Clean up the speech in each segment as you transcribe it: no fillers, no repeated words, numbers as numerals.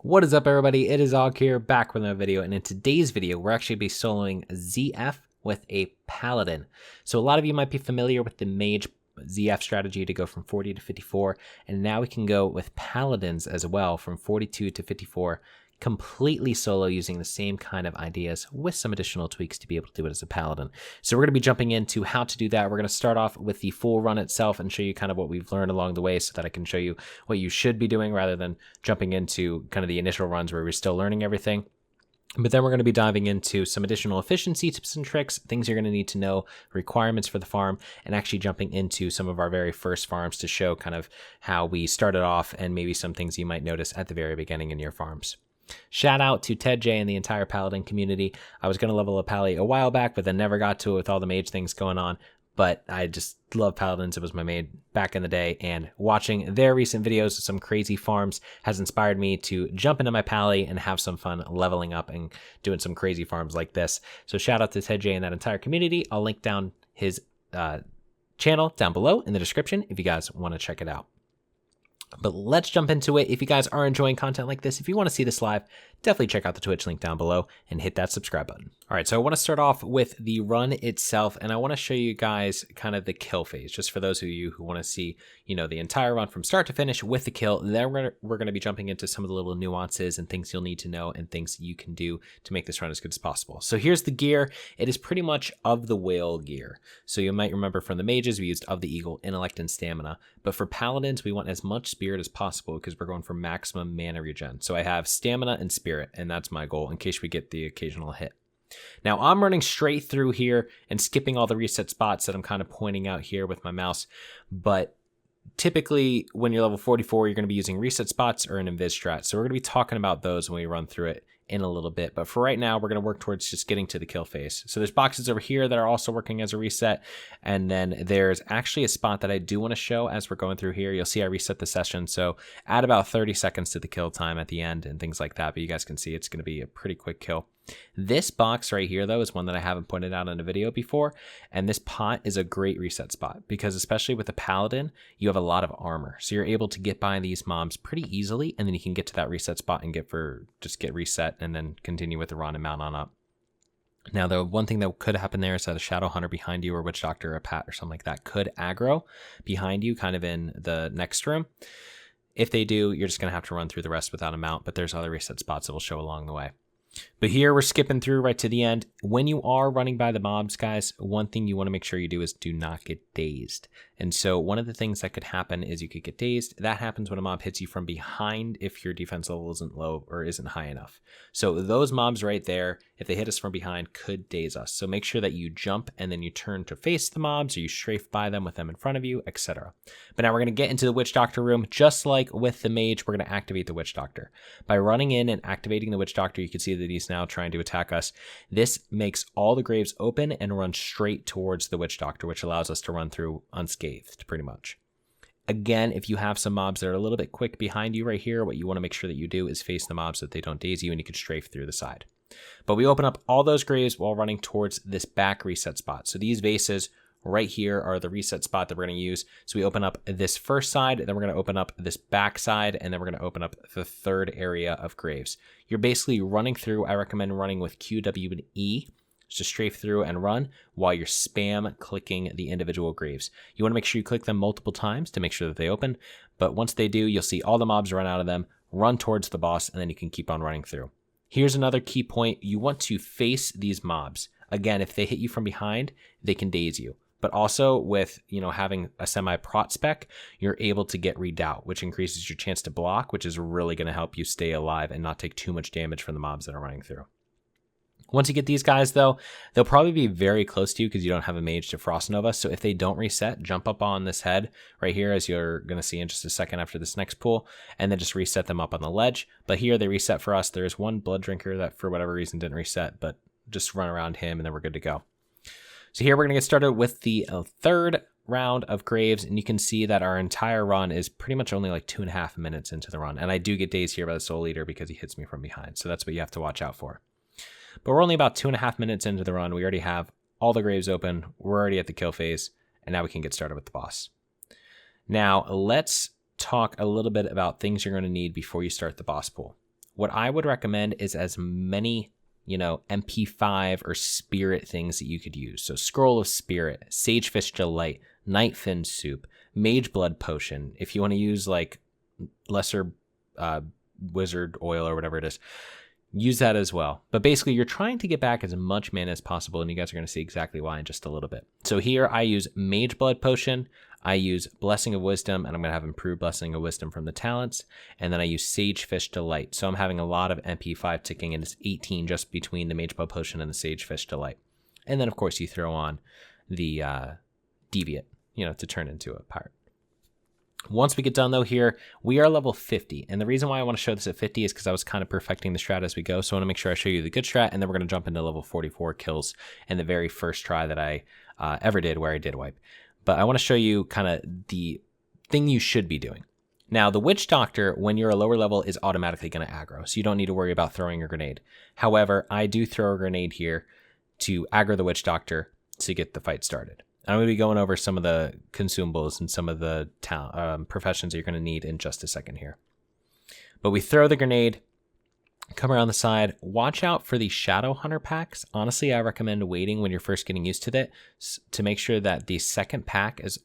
What is up, everybody? It is Og here, back with another video, and in today's video, we're actually be soloing ZF with a Paladin. So a lot of you might be familiar with the mage ZF strategy to go from 40 to 54, and now we can go with Paladins as well from 42 to 54, completely solo using the same kind of ideas with some additional tweaks to be able to do it as a Paladin. So we're going to be jumping into how to do that. We're going to start off with the full run itself and show you kind of what we've learned along the way so that I can show you what you should be doing rather than jumping into kind of the initial runs where we're still learning everything. But then we're going to be diving into some additional efficiency tips and tricks, things you're going to need to know, requirements for the farm, and actually jumping into some of our very first farms to show kind of how we started off and maybe some things you might notice at the very beginning in your farms. Shout out to Ted J and the entire Paladin community. I was going to level a Pally a while back, but then never got to it with all the mage things going on. But I just love Paladins. It was my main back in the day, and watching their recent videos of some crazy farms has inspired me to jump into my Pally and have some fun leveling up and doing some crazy farms like this. So shout out to Ted J and that entire community. I'll link down his channel down below in the description if you guys want to check it out. But let's jump into it. If you guys are enjoying content like this, if you want to see this live, definitely check out the Twitch link down below and hit that subscribe button. All right, so I want to start off with the run itself, and I want to show you guys kind of the kill phase, just for those of you who want to see, the entire run from start to finish with the kill. Then we're going to be jumping into some of the little nuances and things you'll need to know and things you can do to make this run as good as possible. So here's the gear. It is pretty much of the whale gear. So you might remember from the mages, we used of the eagle, intellect, and stamina. But for paladins, we want as much spirit as possible because we're going for maximum mana regen. So I have stamina and spirit, and that's my goal in case we get the occasional hit. Now I'm running straight through here and skipping all the reset spots that I'm kind of pointing out here with my mouse. But typically when you're level 44, you're going to be using reset spots or an invis strat. So we're going to be talking about those when we run through it in a little bit, but for right now we're going to work towards just getting to the kill phase. So there's boxes over here that are also working as a reset, and then there's actually a spot that I do want to show as we're going through here. You'll see I reset the session, so add about 30 seconds to the kill time at the end and things like that, but you guys can see it's going to be a pretty quick kill. This box right here, though, is one that I haven't pointed out in a video before, and this pot is a great reset spot because especially with the Paladin, you have a lot of armor, so you're able to get by these mobs pretty easily, and then you can get to that reset spot and get reset and then continue with the run and mount on up. Now, the one thing that could happen there is that a Shadow Hunter behind you or Witch Doctor or a Pat or something like that could aggro behind you kind of in the next room. If they do, you're just going to have to run through the rest without a mount, but there's other reset spots that will show along the way. But here we're skipping through right to the end. When you are running by the mobs, guys, one thing you want to make sure you do is do not get dazed. And so one of the things that could happen is you could get dazed. That happens when a mob hits you from behind if your defense level isn't low or isn't high enough. So those mobs right there, if they hit us from behind, could daze us. So make sure that you jump and then you turn to face the mobs or you strafe by them with them in front of you, etc. But now we're going to get into the Witch Doctor room. Just like with the mage, we're going to activate the Witch Doctor. By running in and activating the Witch Doctor, you can see that he's now trying to attack us. This makes all the graves open and run straight towards the Witch Doctor, which allows us to run through unscathed pretty much. Again, if you have some mobs that are a little bit quick behind you right here, what you want to make sure that you do is face the mobs so that they don't daze you and you can strafe through the side. But we open up all those graves while running towards this back reset spot. So these vases right here are the reset spot that we're going to use. So we open up this first side, then we're going to open up this back side, and then we're going to open up the third area of graves. You're basically running through. I recommend running with Q, W, and E. Just strafe through and run while you're spam clicking the individual graves. You want to make sure you click them multiple times to make sure that they open, but once they do, you'll see all the mobs run out of them, run towards the boss, and then you can keep on running through. Here's another key point. You want to face these mobs. Again, if they hit you from behind, they can daze you. But also with, having a semi-prot spec, you're able to get redoubt, which increases your chance to block, which is really going to help you stay alive and not take too much damage from the mobs that are running through. Once you get these guys, though, they'll probably be very close to you because you don't have a mage to Frost Nova. So if they don't reset, jump up on this head right here, as you're going to see in just a second after this next pull, and then just reset them up on the ledge. But here they reset for us. There's one Blood Drinker that for whatever reason didn't reset, but just run around him and then we're good to go. So here we're going to get started with the third round of graves, and you can see that our entire run is pretty much only like 2.5 minutes into the run. And I do get dazed here by the Soul Eater because he hits me from behind. So that's what you have to watch out for. But we're only about 2.5 minutes into the run. We already have all the graves open. We're already at the kill phase, and now we can get started with the boss. Now, let's talk a little bit about things you're going to need before you start the boss pool. what I would recommend is as many, MP5 or spirit things that you could use. So Scroll of Spirit, Sagefish Delight, Nightfin Soup, Mage Blood Potion. If you want to use like lesser wizard oil or whatever it is, use that as well. But basically, you're trying to get back as much mana as possible, and you guys are going to see exactly why in just a little bit. So here I use Mage Blood Potion, I use Blessing of Wisdom, and I'm going to have Improved Blessing of Wisdom from the talents, and then I use Sagefish Delight. So I'm having a lot of MP5 ticking, and it's 18 just between the Mage Blood Potion and the Sagefish Delight. And then, of course, you throw on the Deviate, to turn into a pirate. Once we get done though here, we are level 50. And the reason why I want to show this at 50 is because I was kind of perfecting the strat as we go. So I want to make sure I show you the good strat, and then we're going to jump into level 44 kills in the very first try that I ever did where I did wipe. But I want to show you kind of the thing you should be doing. Now, the Witch Doctor, when you're a lower level, is automatically going to aggro. So you don't need to worry about throwing a grenade. However, I do throw a grenade here to aggro the Witch Doctor to get the fight started. I'm going to be going over some of the consumables and some of the professions that you're going to need in just a second here. But we throw the grenade, come around the side. Watch out for the Shadow Hunter packs. Honestly, I recommend waiting when you're first getting used to that to make sure that the second pack is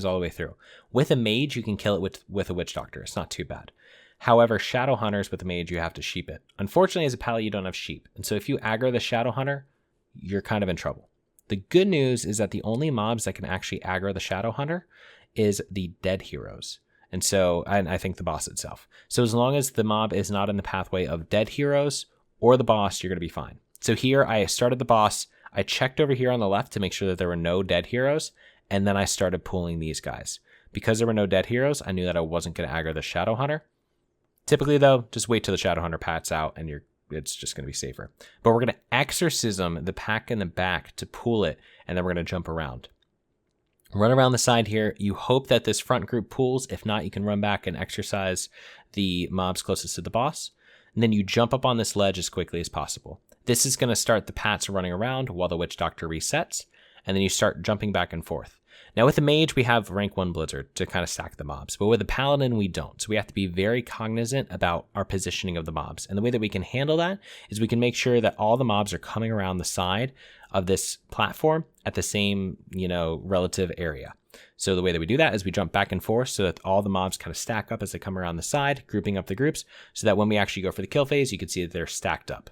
all the way through. With a mage, you can kill it with a Witch Doctor. It's not too bad. However, Shadow Hunters with a mage, you have to sheep it. Unfortunately, as a pally, you don't have sheep. And so if you aggro the Shadow Hunter, you're kind of in trouble. The good news is that the only mobs that can actually aggro the Shadow Hunter is the dead heroes. And so, I think the boss itself. So as long as the mob is not in the pathway of dead heroes or the boss, you're going to be fine. So here I started the boss. I checked over here on the left to make sure that there were no dead heroes. And then I started pulling these guys. Because there were no dead heroes, I knew that I wasn't going to aggro the Shadow Hunter. Typically though, just wait till the Shadow Hunter pats out and it's just going to be safer. But we're going to exorcism the pack in the back to pull it, and then we're going to jump around. Run around the side here. You hope that this front group pulls. If not, you can run back and exorcise the mobs closest to the boss. And then you jump up on this ledge as quickly as possible. This is going to start the pats running around while the Witch Doctor resets, and then you start jumping back and forth. Now with the mage, we have rank 1 Blizzard to kind of stack the mobs, but with the paladin, we don't. So we have to be very cognizant about our positioning of the mobs. And the way that we can handle that is we can make sure that all the mobs are coming around the side of this platform at the same, relative area. So the way that we do that is we jump back and forth so that all the mobs kind of stack up as they come around the side, grouping up the groups, so that when we actually go for the kill phase, you can see that they're stacked up.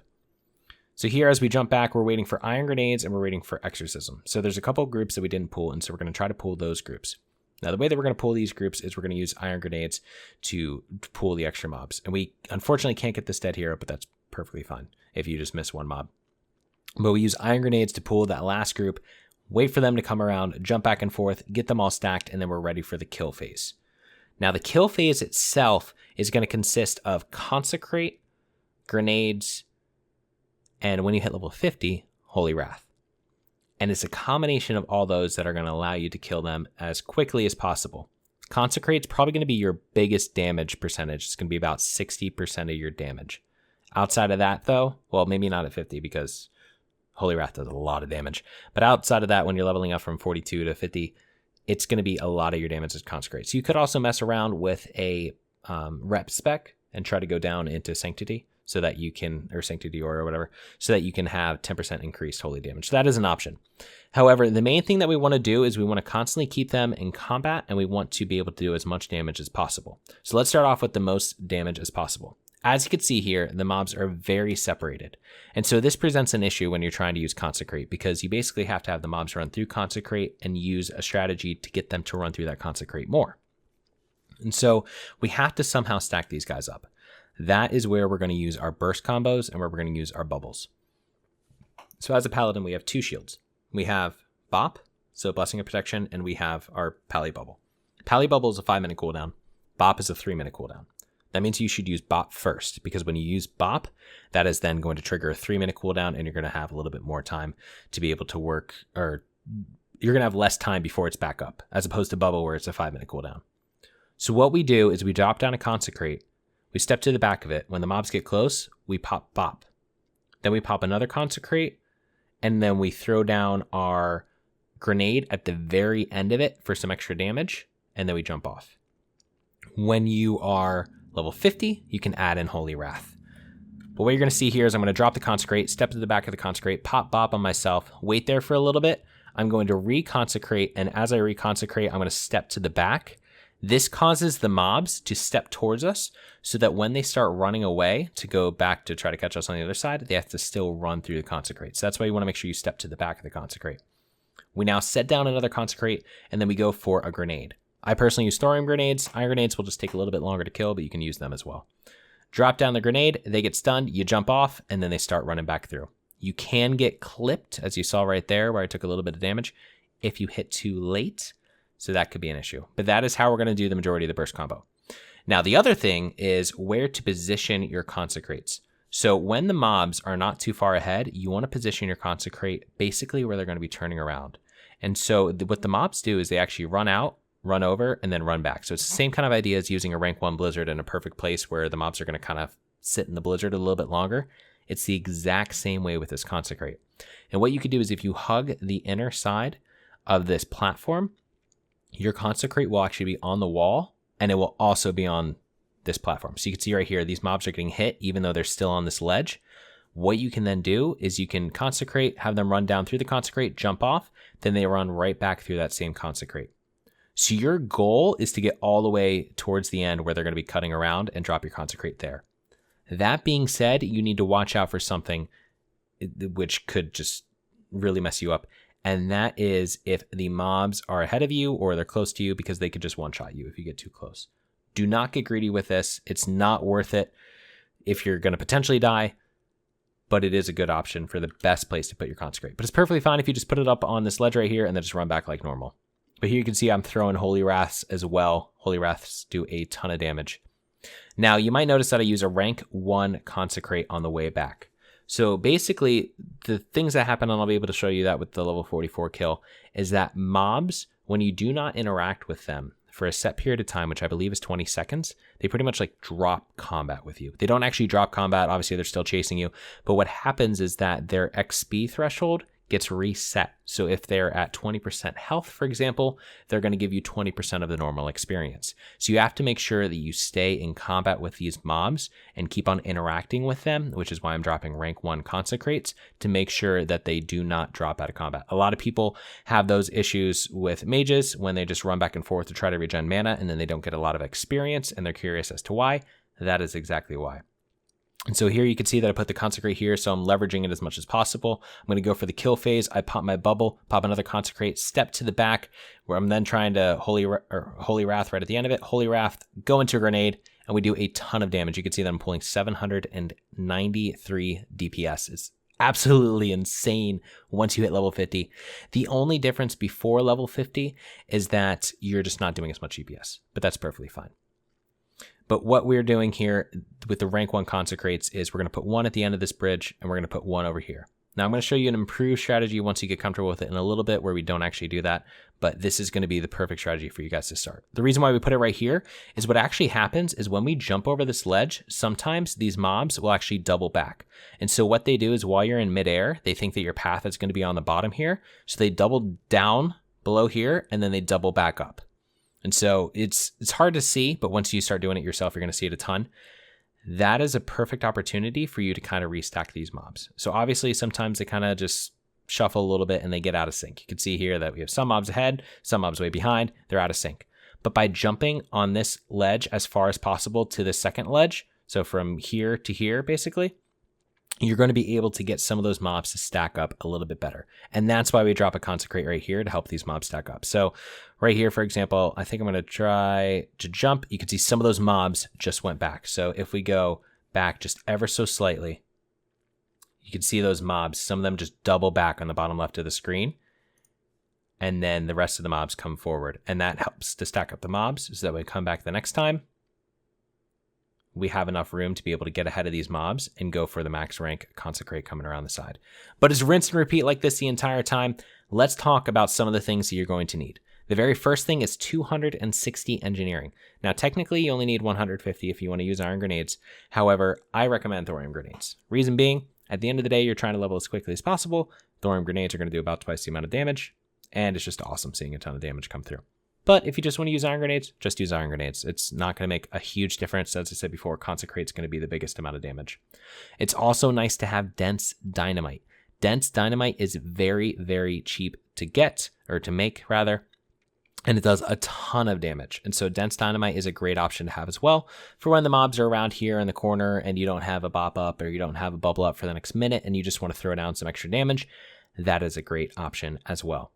So here, as we jump back, we're waiting for Iron Grenades and we're waiting for Exorcism. So there's a couple of groups that we didn't pull, and so we're going to try to pull those groups. Now, the way that we're going to pull these groups is we're going to use Iron Grenades to pull the extra mobs. And we unfortunately can't get this dead hero, but that's perfectly fine if you just miss one mob. But we use Iron Grenades to pull that last group, wait for them to come around, jump back and forth, get them all stacked, and then we're ready for the kill phase. Now, the kill phase itself is going to consist of Consecrate, Grenades, and when you hit level 50, Holy Wrath. And it's a combination of all those that are going to allow you to kill them as quickly as possible. Consecrate's probably going to be your biggest damage percentage. It's going to be about 60% of your damage. Outside of that, though, well, maybe not at 50 because Holy Wrath does a lot of damage. But outside of that, when you're leveling up from 42 to 50, it's going to be a lot of your damage as Consecrate. So you could also mess around with a rep spec and try to go down into Sanctity, so that you can, or Sanctity or whatever, so that you can have 10% increased holy damage. So that is an option. However, the main thing that we want to do is we want to constantly keep them in combat, and we want to be able to do as much damage as possible. So let's start off with the most damage as possible. As you can see here, the mobs are very separated. And so this presents an issue when you're trying to use Consecrate, because you basically have to have the mobs run through Consecrate and use a strategy to get them to run through that Consecrate more. And so we have to somehow stack these guys up. That is where we're going to use our burst combos and where we're going to use our bubbles. So as a paladin, we have two shields. We have Bop, so Blessing of Protection, and we have our Pally Bubble. Pally Bubble is a 5-minute cooldown. Bop is a 3-minute cooldown. That means you should use Bop first, because when you use Bop, that is then going to trigger a 3-minute cooldown, and you're going to have a little bit more time to be able to work, or you're going to have less time before it's back up, as opposed to Bubble where it's a 5-minute cooldown. So what we do is we drop down a Consecrate. We step to the back of it. When the mobs get close, we pop Bop. Then we pop another Consecrate, and then we throw down our Grenade at the very end of it for some extra damage, and then we jump off. When you are level 50, you can add in Holy Wrath. But what you're going to see here is I'm going to drop the consecrate, step to the back of the consecrate, pop bop on myself, wait there for a little bit. I'm going to reconsecrate, and as I reconsecrate, I'm going to step to the back. This causes the mobs to step towards us so that when they start running away to go back to try to catch us on the other side, they have to still run through the consecrate. So that's why you want to make sure you step to the back of the consecrate. We now set down another consecrate, and then we go for a grenade. I personally use thorium grenades. Iron grenades will just take a little bit longer to kill, but you can use them as well. Drop down the grenade, they get stunned, you jump off, and then they start running back through. You can get clipped, as you saw right there, where I took a little bit of damage, if you hit too late. So that could be an issue. But that is how we're going to do the majority of the burst combo. Now, the other thing is where to position your consecrates. So when the mobs are not too far ahead, you want to position your consecrate basically where they're going to be turning around. And so what the mobs do is they actually run out, run over, and then run back. So it's the same kind of idea as using a rank 1 blizzard in a perfect place where the mobs are going to kind of sit in the blizzard a little bit longer. It's the exact same way with this consecrate. And what you could do is if you hug the inner side of this platform, your consecrate will actually be on the wall, and it will also be on this platform. So you can see right here, these mobs are getting hit even though they're still on this ledge. What you can then do is you can consecrate, have them run down through the consecrate, jump off, then they run right back through that same consecrate. So your goal is to get all the way towards the end where they're going to be cutting around and drop your consecrate there. That being said, you need to watch out for something which could just really mess you up. And that is if the mobs are ahead of you or they're close to you, because they could just one-shot you if you get too close. Do not get greedy with this. It's not worth it if you're going to potentially die, but it is a good option for the best place to put your consecrate. But it's perfectly fine if you just put it up on this ledge right here and then just run back like normal. But here you can see I'm throwing Holy Wraths as well. Holy Wraths do a ton of damage. Now, you might notice that I use a rank 1 consecrate on the way back. So basically, the things that happen, and I'll be able to show you that with the level 44 kill, is that mobs, when you do not interact with them for a set period of time, which I believe is 20 seconds, they pretty much like drop combat with you. They don't actually drop combat. Obviously, they're still chasing you. But what happens is that their XP threshold gets reset. So if they're at 20% health, for example, they're going to give you 20% of the normal experience. So you have to make sure that you stay in combat with these mobs and keep on interacting with them, which is why I'm dropping rank 1 consecrates to make sure that they do not drop out of combat. A lot of people have those issues with mages when they just run back and forth to try to regen mana and then they don't get a lot of experience and they're curious as to why. That is exactly why. And so here you can see that I put the consecrate here, so I'm leveraging it as much as possible. I'm going to go for the kill phase. I pop my bubble, pop another consecrate, step to the back, where I'm then trying to Holy Wrath right at the end of it. Holy Wrath, go into a grenade, and we do a ton of damage. You can see that I'm pulling 793 DPS. It's absolutely insane once you hit level 50. The only difference before level 50 is that you're just not doing as much DPS, but that's perfectly fine. But what we're doing here with the rank 1 consecrates is we're going to put 1 at the end of this bridge and we're going to put 1 over here. Now I'm going to show you an improved strategy once you get comfortable with it in a little bit where we don't actually do that, but this is going to be the perfect strategy for you guys to start. The reason why we put it right here is what actually happens is when we jump over this ledge, sometimes these mobs will actually double back. And so what they do is while you're in midair, they think that your path is going to be on the bottom here. So they double down below here and then they double back up. And so it's hard to see, but once you start doing it yourself, you're going to see it a ton. That is a perfect opportunity for you to kind of restack these mobs. So obviously, sometimes they kind of just shuffle a little bit and they get out of sync. You can see here that we have some mobs ahead, some mobs way behind. They're out of sync. But by jumping on this ledge as far as possible to the second ledge, so from here to here, basically, you're going to be able to get some of those mobs to stack up a little bit better. And that's why we drop a consecrate right here to help these mobs stack up. So right here, for example, I think I'm going to try to jump. You can see some of those mobs just went back. So if we go back just ever so slightly, you can see those mobs. Some of them just double back on the bottom left of the screen. And then the rest of the mobs come forward. And that helps to stack up the mobs so that when we come back the next time, we have enough room to be able to get ahead of these mobs and go for the max rank consecrate coming around the side. But it's rinse and repeat like this the entire time. Let's talk about some of the things that you're going to need. The very first thing is 260 engineering. Now, technically, you only need 150 if you want to use iron grenades. However, I recommend thorium grenades. Reason being, at the end of the day, you're trying to level as quickly as possible. Thorium grenades are going to do about twice the amount of damage, and it's just awesome seeing a ton of damage come through. But if you just want to use iron grenades, just use iron grenades. It's not going to make a huge difference. As I said before, consecrate's going to be the biggest amount of damage. It's also nice to have dense dynamite. Dense dynamite is very, very cheap to get, or to make rather, and it does a ton of damage. And so dense dynamite is a great option to have as well for when the mobs are around here in the corner and you don't have a bop up or you don't have a bubble up for the next minute and you just want to throw down some extra damage. That is a great option as well.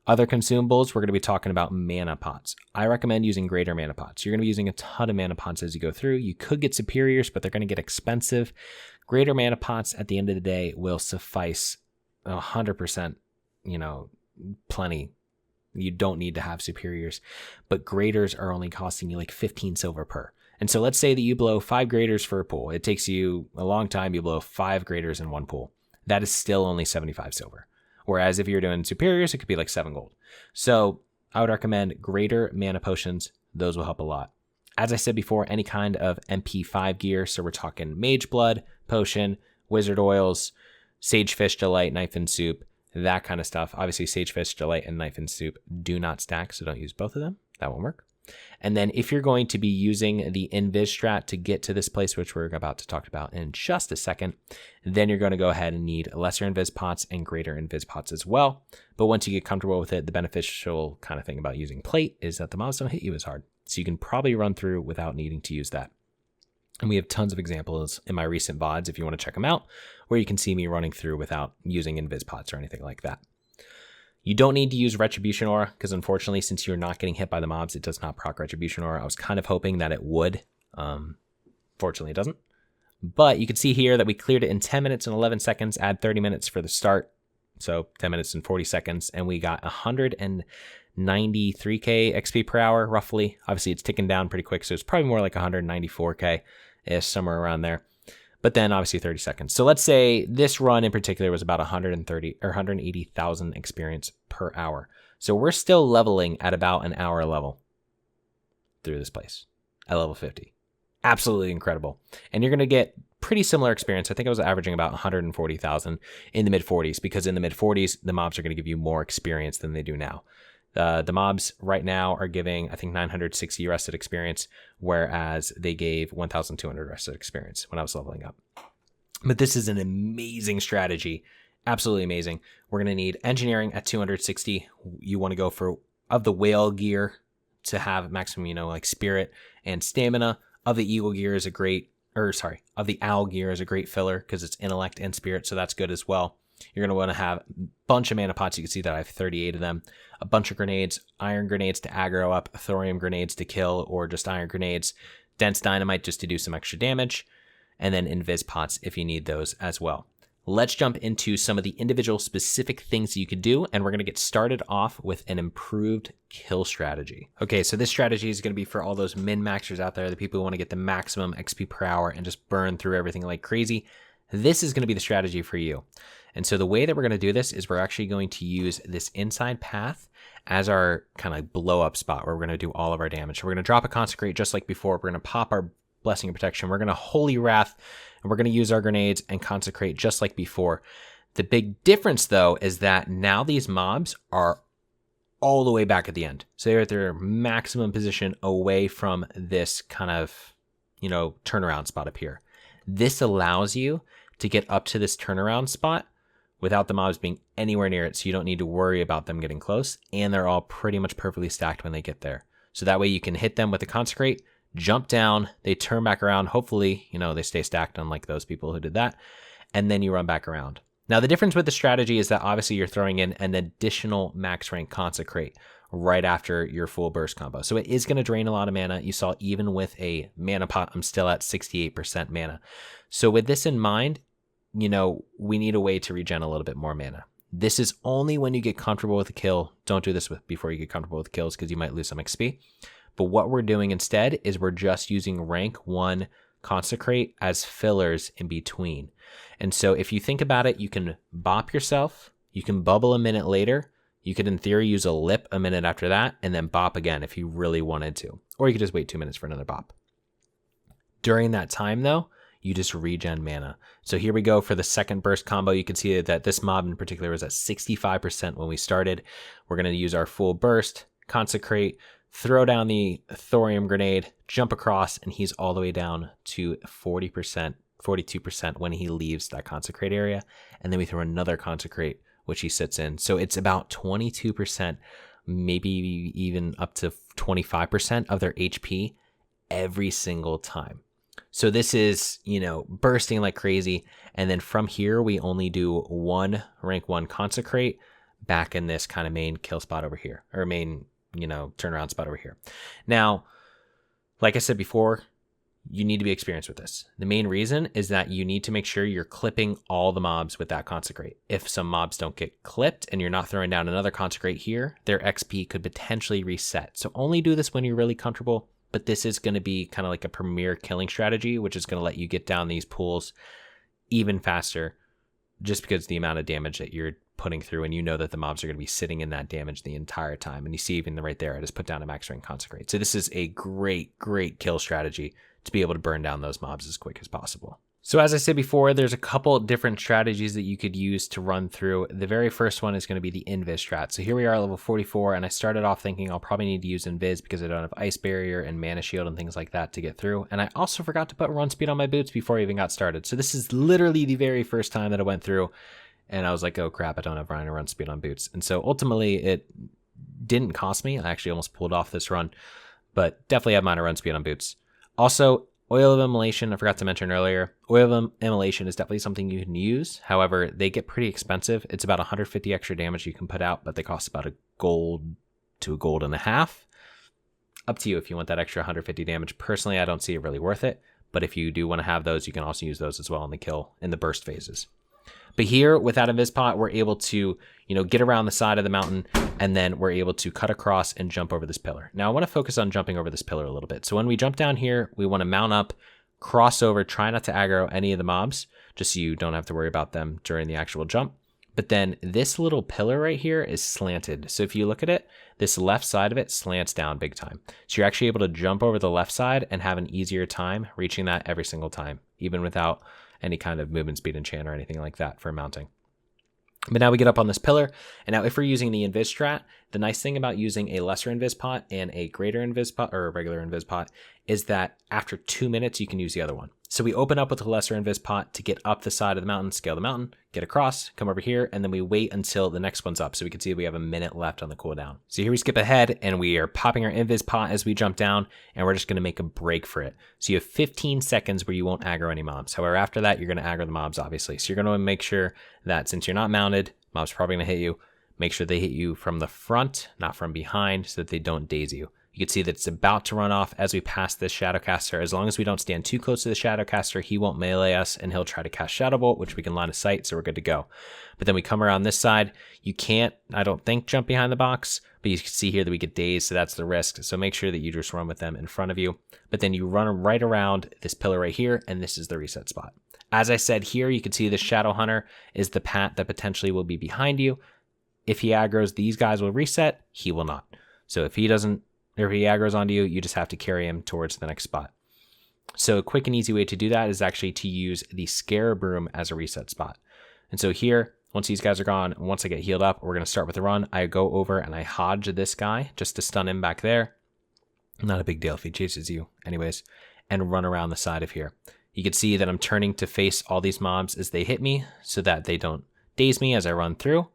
Other consumables, we're going to be talking about mana pots. I recommend using greater mana pots. You're going to be using a ton of mana pots as you go through. You could get superiors, but they're going to get expensive. Greater mana pots at the end of the day will suffice 100%, plenty. You don't need to have superiors, but graders are only costing you like 15 silver per. And so let's say that you blow 5 graders for a pool. It takes you a long time. You blow 5 graders in one pool. That is still only 75 silver. Whereas if you're doing superiors, it could be like 7 gold. So I would recommend greater mana potions. Those will help a lot. As I said before, any kind of MP5 gear. So we're talking mage blood, potion, wizard oils, sagefish delight, knife and soup, that kind of stuff. Obviously, sagefish delight and knife and soup do not stack, so don't use both of them. That won't work. And then if you're going to be using the invis strat to get to this place, which we're about to talk about in just a second, then you're going to go ahead and need lesser invis pots and greater invis pots as well. But once you get comfortable with it, the beneficial kind of thing about using plate is that the mobs don't hit you as hard. So you can probably run through without needing to use that. And we have tons of examples in my recent VODs if you want to check them out, where you can see me running through without using invis pots or anything like that. You don't need to use Retribution Aura, because unfortunately, since you're not getting hit by the mobs, it does not proc Retribution Aura. I was kind of hoping that it would. Fortunately, it doesn't. But you can see here that we cleared it in 10 minutes and 11 seconds, add 30 minutes for the start. So 10 minutes and 40 seconds, and we got 193k XP per hour, roughly. Obviously, it's ticking down pretty quick, so it's probably more like 194k-ish, somewhere around there. But then obviously 30 seconds. So let's say this run in particular was about 130 or 180,000 experience per hour. So we're still leveling at about an hour level through this place at level 50. Absolutely incredible. And you're going to get pretty similar experience. I think I was averaging about 140,000 in the mid 40s, because in the mid 40s, the mobs are going to give you more experience than they do now. The mobs right now are giving, I think, 960 rested experience, whereas they gave 1,200 rested experience when I was leveling up. But this is an amazing strategy. Absolutely amazing. We're going to need engineering at 260. You want to go for, of the whale gear, to have maximum, like spirit and stamina. Of the eagle gear is a great, of the owl gear is a great filler, because it's intellect and spirit, so that's good as well. You're going to want to have a bunch of mana pots. You can see that I have 38 of them. A bunch of grenades, iron grenades to aggro up, thorium grenades to kill, or just iron grenades, dense dynamite just to do some extra damage, and then invis pots if you need those as well. Let's jump into some of the individual specific things you could do, and we're going to get started off with an improved kill strategy. Okay, so this strategy is going to be for all those min-maxers out there, the people who want to get the maximum XP per hour and just burn through everything like crazy. This is going to be the strategy for you. And so the way that we're going to do this is we're actually going to use this inside path as our kind of blow up spot where we're going to do all of our damage. So we're going to drop a consecrate just like before. We're going to pop our blessing of protection. We're going to holy wrath, and we're going to use our grenades and consecrate just like before. The big difference though is that now these mobs are all the way back at the end. So they're at their maximum position away from this kind of, turnaround spot up here. This allows you to get up to this turnaround spot without the mobs being anywhere near it, so you don't need to worry about them getting close, and they're all pretty much perfectly stacked when they get there. So that way you can hit them with the consecrate, jump down, they turn back around, hopefully, they stay stacked, unlike those people who did that, and then you run back around. Now the difference with the strategy is that obviously you're throwing in an additional max rank consecrate right after your full burst combo. So it is going to drain a lot of mana. You saw even with a mana pot, I'm still at 68% mana. So with this in mind, we need a way to regen a little bit more mana. This is only when you get comfortable with the kill. Don't do this before you get comfortable with the kills, because you might lose some XP. But what we're doing instead is we're just using rank 1 consecrate as fillers in between. And so if you think about it, you can bop yourself, you can bubble a minute later, you could in theory use a lip a minute after that, and then bop again if you really wanted to. Or you could just wait 2 minutes for another bop. During that time though, you just regen mana. So here we go for the second burst combo. You can see that this mob in particular was at 65% when we started. We're going to use our full burst, consecrate, throw down the thorium grenade, jump across, and he's all the way down to 40%, 42% when he leaves that consecrate area. And then we throw another consecrate, which he sits in. So it's about 22%, maybe even up to 25% of their HP every single time. So this is, bursting like crazy. And then from here, we only do one rank 1 consecrate back in this kind of main kill spot over here, or main, turnaround spot over here. Now, like I said before, you need to be experienced with this. The main reason is that you need to make sure you're clipping all the mobs with that consecrate. If some mobs don't get clipped and you're not throwing down another consecrate here, their XP could potentially reset. So only do this when you're really comfortable, but this is going to be kind of like a premier killing strategy, which is going to let you get down these pools even faster just because of the amount of damage that you're putting through, and you know that the mobs are going to be sitting in that damage the entire time. And you see even right there, I just put down a max rank consecrate. So this is a great kill strategy to be able to burn down those mobs as quick as possible. So as I said before, there's a couple different strategies that you could use to run through. The very first one is going to be the Invis strat. So here we are at level 44, and I started off thinking I'll probably need to use Invis because I don't have Ice Barrier and Mana Shield and things like that to get through. And I also forgot to put run speed on my boots before I even got started. So this is literally the very first time that I went through, and I was like, oh crap, I don't have run speed on boots. And so ultimately it didn't cost me. I actually almost pulled off this run, but definitely have minor run speed on boots. Also, Oil of Immolation, I forgot to mention earlier. Oil of Immolation is definitely something you can use. However, they get pretty expensive. It's about 150 extra damage you can put out, but they cost about a gold to a gold and a half. Up to you if you want that extra 150 damage. Personally, I don't see it really worth it, but if you do want to have those, you can also use those as well in the kill, in the burst phases. But here, with that Invis pot, we're able to, get around the side of the mountain, and then we're able to cut across and jump over this pillar. Now, I want to focus on jumping over this pillar a little bit. So when we jump down here, we want to mount up, cross over, try not to aggro any of the mobs, just so you don't have to worry about them during the actual jump. But then this little pillar right here is slanted. So if you look at it, this left side of it slants down big time. So you're actually able to jump over the left side and have an easier time reaching that every single time, even without any kind of movement speed enchant or anything like that for mounting. But now we get up on this pillar, and now if we're using the Invis strat, the nice thing about using a lesser Invis pot and a greater Invis pot, or a regular Invis pot, is that after 2 minutes, you can use the other one. So we open up with a lesser Invis pot to get up the side of the mountain, scale the mountain, get across, come over here, and then we wait until the next one's up. So we can see we have a minute left on the cooldown. So here we skip ahead, and we are popping our Invis pot as we jump down, and we're just going to make a break for it. So you have 15 seconds where you won't aggro any mobs. However, after that, you're going to aggro the mobs, obviously. So you're going to make sure that since you're not mounted, mobs are probably going to hit you. Make sure they hit you from the front, not from behind, so that they don't daze you. You can see that it's about to run off as we pass this Shadowcaster. As long as we don't stand too close to the Shadowcaster, he won't melee us, and he'll try to cast Shadow Bolt, which we can line of sight, so we're good to go. But then we come around this side. You can't, I don't think, jump behind the box, but you can see here that we get dazed, so that's the risk. So make sure that you just run with them in front of you. But then you run right around this pillar right here, and this is the reset spot. As I said here, you can see the Shadow Hunter is the pat that potentially will be behind you. If he aggroes, these guys will reset. He will not. So if he aggroes onto you, you just have to carry him towards the next spot. So a quick and easy way to do that is actually to use the Scarab Broom as a reset spot. And so here, once these guys are gone, once I get healed up, we're going to start with the run. I go over and I hodge this guy just to stun him back there. Not a big deal if he chases you anyways. And run around the side of here. You can see that I'm turning to face all these mobs as they hit me so that they don't daze me as I run through.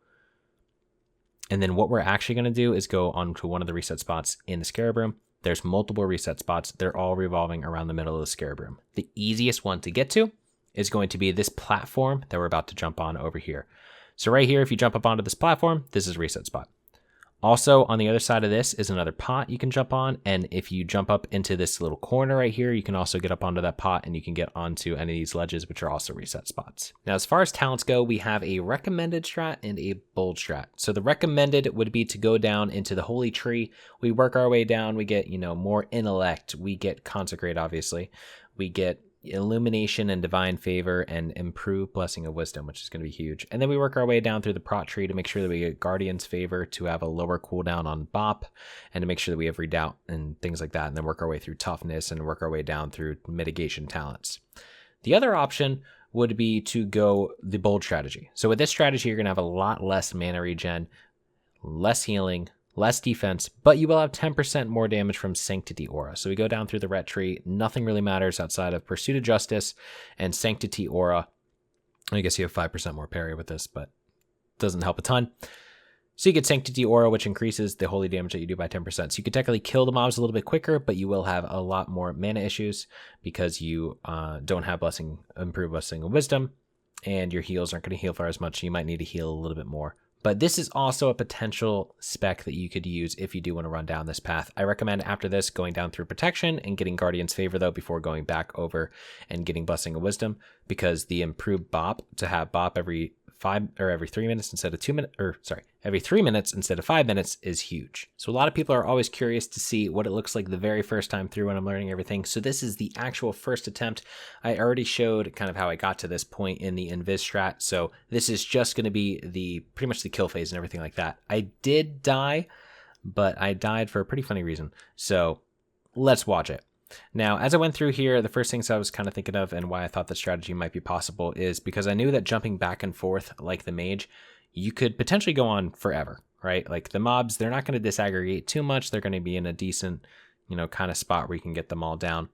And then what we're actually going to do is go on to one of the reset spots in the Scarab Room. There's multiple reset spots. They're all revolving around the middle of the Scarab Room. The easiest one to get to is going to be this platform that we're about to jump on over here. So right here, if you jump up onto this platform, this is a reset spot. Also, on the other side of this is another pot you can jump on, and if you jump up into this little corner right here, you can also get up onto that pot, and you can get onto any of these ledges, which are also reset spots. Now, as far as talents go, we have a recommended strat and a bold strat. So the recommended would be to go down into the Holy Tree. We work our way down, we get, more intellect, we get consecrate, obviously. We get illumination and divine favor and improved blessing of wisdom, which is going to be huge. And then we work our way down through the prot tree to make sure that we get guardian's favor to have a lower cooldown on bop, and to make sure that we have redoubt and things like that, and then work our way through toughness and work our way down through mitigation talents. The other option would be to go the bold strategy. So with this strategy, you're going to have a lot less mana regen, less healing, less defense, but you will have 10% more damage from Sanctity Aura. So we go down through the ret tree. Nothing really matters outside of Pursuit of Justice and Sanctity Aura. I guess you have 5% more parry with this, but doesn't help a ton. So you get Sanctity Aura, which increases the holy damage that you do by 10%. So you can technically kill the mobs a little bit quicker, but you will have a lot more mana issues because you don't have improved Blessing of Wisdom, and your heals aren't going to heal for as much. So you might need to heal a little bit more. But this is also a potential spec that you could use if you do want to run down this path. I recommend after this going down through Protection and getting Guardian's Favor, though, before going back over and getting Blessing of Wisdom, because the improved Bop, to have Bop every 3 minutes instead of 2 minutes, every 3 minutes instead of 5 minutes is huge. So a lot of people are always curious to see what it looks like the very first time through when I'm learning everything. So this is the actual first attempt. I already showed kind of how I got to this point in the Invis strat. So this is just going to be pretty much the kill phase and everything like that. I did die, but I died for a pretty funny reason. So let's watch it. Now, as I went through here, the first things I was kind of thinking of and why I thought the strategy might be possible is because I knew that jumping back and forth like the mage, you could potentially go on forever, right? Like the mobs, they're not going to disaggregate too much. They're going to be in a decent, kind of spot where you can get them all down.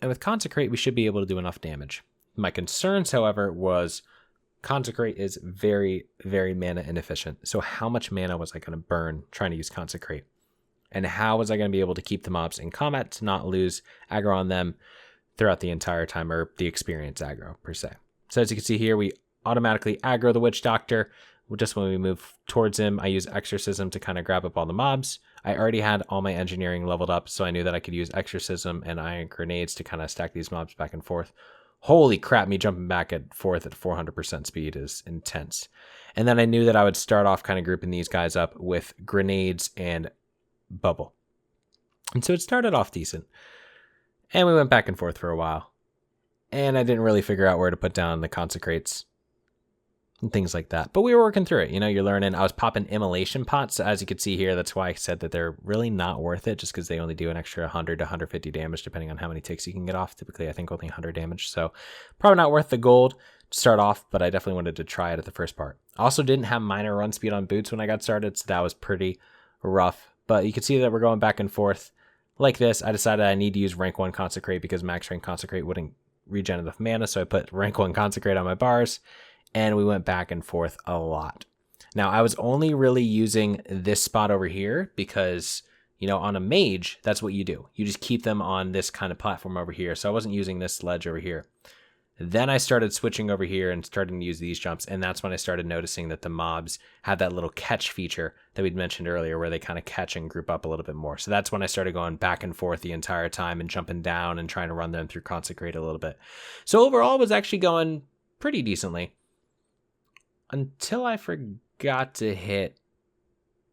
And with Consecrate, we should be able to do enough damage. My concerns, however, was Consecrate is very, very mana inefficient. So how much mana was I going to burn trying to use Consecrate? And how was I going to be able to keep the mobs in combat to not lose aggro on them throughout the entire time, or the experience aggro per se? So as you can see here, we automatically aggro the Witch Doctor. Just when we move towards him, I use Exorcism to kind of grab up all the mobs. I already had all my engineering leveled up, so I knew that I could use Exorcism and Iron Grenades to kind of stack these mobs back and forth. Holy crap, me jumping back and forth at 400% speed is intense. And then I knew that I would start off kind of grouping these guys up with Grenades and Bubble. And so it started off decent. And we went back and forth for a while. And I didn't really figure out where to put down the Consecrates and things like that. But we were working through it. You're learning. I was popping Immolation Pots. As you can see here, that's why I said that they're really not worth it, just because they only do an extra 100 to 150 damage, depending on how many ticks you can get off. Typically, I think only 100 damage. So probably not worth the gold to start off, but I definitely wanted to try it at the first part. I also didn't have minor run speed on boots when I got started, so that was pretty rough. But you can see that we're going back and forth like this. I decided I need to use rank 1 Consecrate because max rank Consecrate wouldn't regen enough mana, so I put rank 1 Consecrate on my bars, and we went back and forth a lot. Now, I was only really using this spot over here because, on a mage, that's what you do. You just keep them on this kind of platform over here, so I wasn't using this ledge over here. Then I started switching over here and starting to use these jumps, and that's when I started noticing that the mobs had that little catch feature that we'd mentioned earlier where they kind of catch and group up a little bit more. So that's when I started going back and forth the entire time and jumping down and trying to run them through Consecrate a little bit. So overall, it was actually going pretty decently until I forgot to hit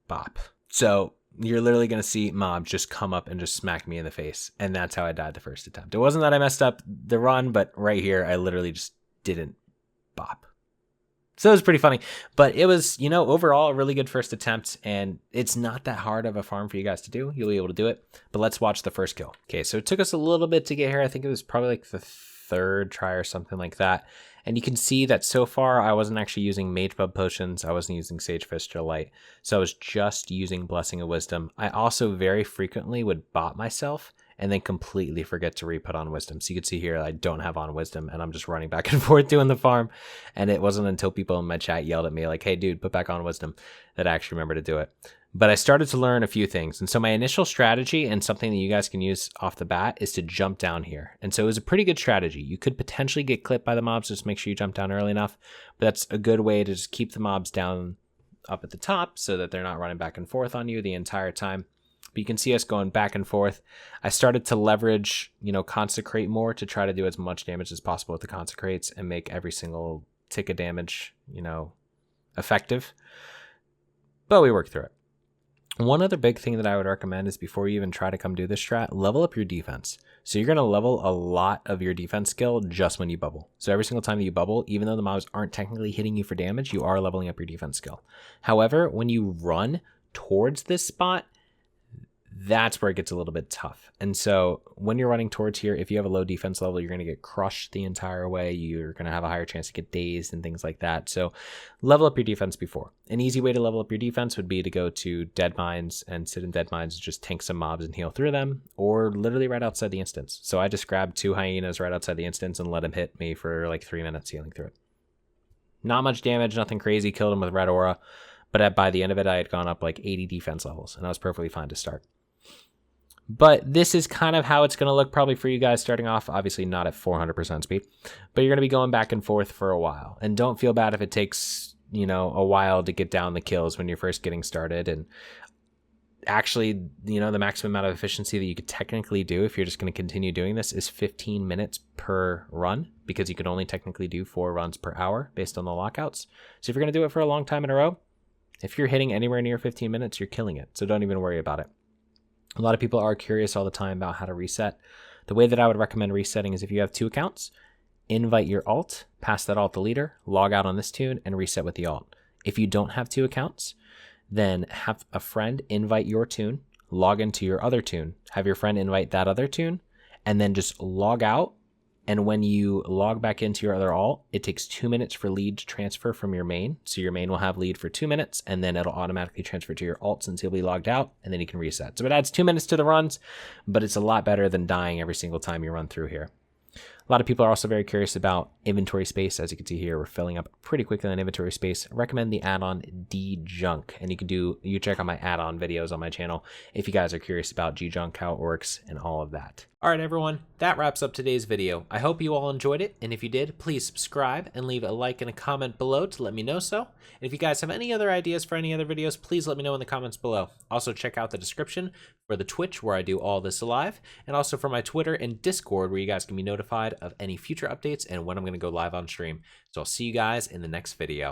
Bop. So you're literally going to see mobs just come up and just smack me in the face. And that's how I died the first attempt. It wasn't that I messed up the run, but right here, I literally just didn't bop. So it was pretty funny. But it was, overall a really good first attempt. And it's not that hard of a farm for you guys to do. You'll be able to do it. But let's watch the first kill. Okay, so it took us a little bit to get here. I think it was probably like the third try or something like that. And you can see that so far I wasn't actually using Mage Bub Potions. I wasn't using Sage Fistula Light. So I was just using Blessing of Wisdom. I also very frequently would bot myself and then completely forget to re-put on Wisdom. So you can see here I don't have on Wisdom and I'm just running back and forth doing the farm. And it wasn't until people in my chat yelled at me like, hey dude, put back on Wisdom, that I actually remember to do it. But I started to learn a few things. And so my initial strategy, and something that you guys can use off the bat, is to jump down here. And so it was a pretty good strategy. You could potentially get clipped by the mobs, just make sure you jump down early enough. But that's a good way to just keep the mobs down up at the top so that they're not running back and forth on you the entire time. But you can see us going back and forth. I started to leverage, Consecrate more to try to do as much damage as possible with the Consecrates and make every single tick of damage, effective. But we worked through it. One other big thing that I would recommend is before you even try to come do this strat, level up your defense. So you're going to level a lot of your defense skill just when you bubble. So every single time that you bubble, even though the mobs aren't technically hitting you for damage, you are leveling up your defense skill. However, when you run towards this spot, that's where it gets a little bit tough. And so when you're running towards here, if you have a low defense level, you're going to get crushed the entire way. You're going to have a higher chance to get dazed and things like that. So level up your defense before. An easy way to level up your defense would be to go to dead mines and sit in dead mines, just tank some mobs and heal through them, or literally right outside the instance. So I just grabbed 2 hyenas right outside the instance and let them hit me for like 3 minutes healing through it. Not much damage, nothing crazy, killed him with red aura, but by the end of it, I had gone up like 80 defense levels, and I was perfectly fine to start. But this is kind of how it's going to look probably for you guys starting off, obviously not at 400% speed, but you're going to be going back and forth for a while. And don't feel bad if it takes, you know, a while to get down the kills when you're first getting started. And actually, you know, the maximum amount of efficiency that you could technically do if you're just going to continue doing this is 15 minutes per run, because you can only technically do 4 runs per hour based on the lockouts. So if you're going to do it for a long time in a row, if you're hitting anywhere near 15 minutes, you're killing it. So don't even worry about it. A lot of people are curious all the time about how to reset. The way that I would recommend resetting is if you have 2 accounts, invite your alt, pass that alt to leader, log out on this tune, and reset with the alt. If you don't have 2 accounts, then have a friend invite your tune, log into your other tune, have your friend invite that other tune, and then just log out. And when you log back into your other alt, it takes 2 minutes for lead to transfer from your main. So your main will have lead for 2 minutes, and then it'll automatically transfer to your alt since you'll be logged out, and then you can reset. So it adds 2 minutes to the runs, but it's a lot better than dying every single time you run through here. A lot of people are also very curious about inventory space. As you can see here, we're filling up pretty quickly on inventory space. I recommend the add-on D-Junk, and you check out my add-on videos on my channel if you guys are curious about G-Junk, how it works, and all of that. All right, everyone, that wraps up today's video. I hope you all enjoyed it, and if you did, please subscribe and leave a like and a comment below to let me know so. And if you guys have any other ideas for any other videos, please let me know in the comments below. Also, check out the description for the Twitch where I do all this live, and also for my Twitter and Discord where you guys can be notified of any future updates and when I'm going to go live on stream. So I'll see you guys in the next video.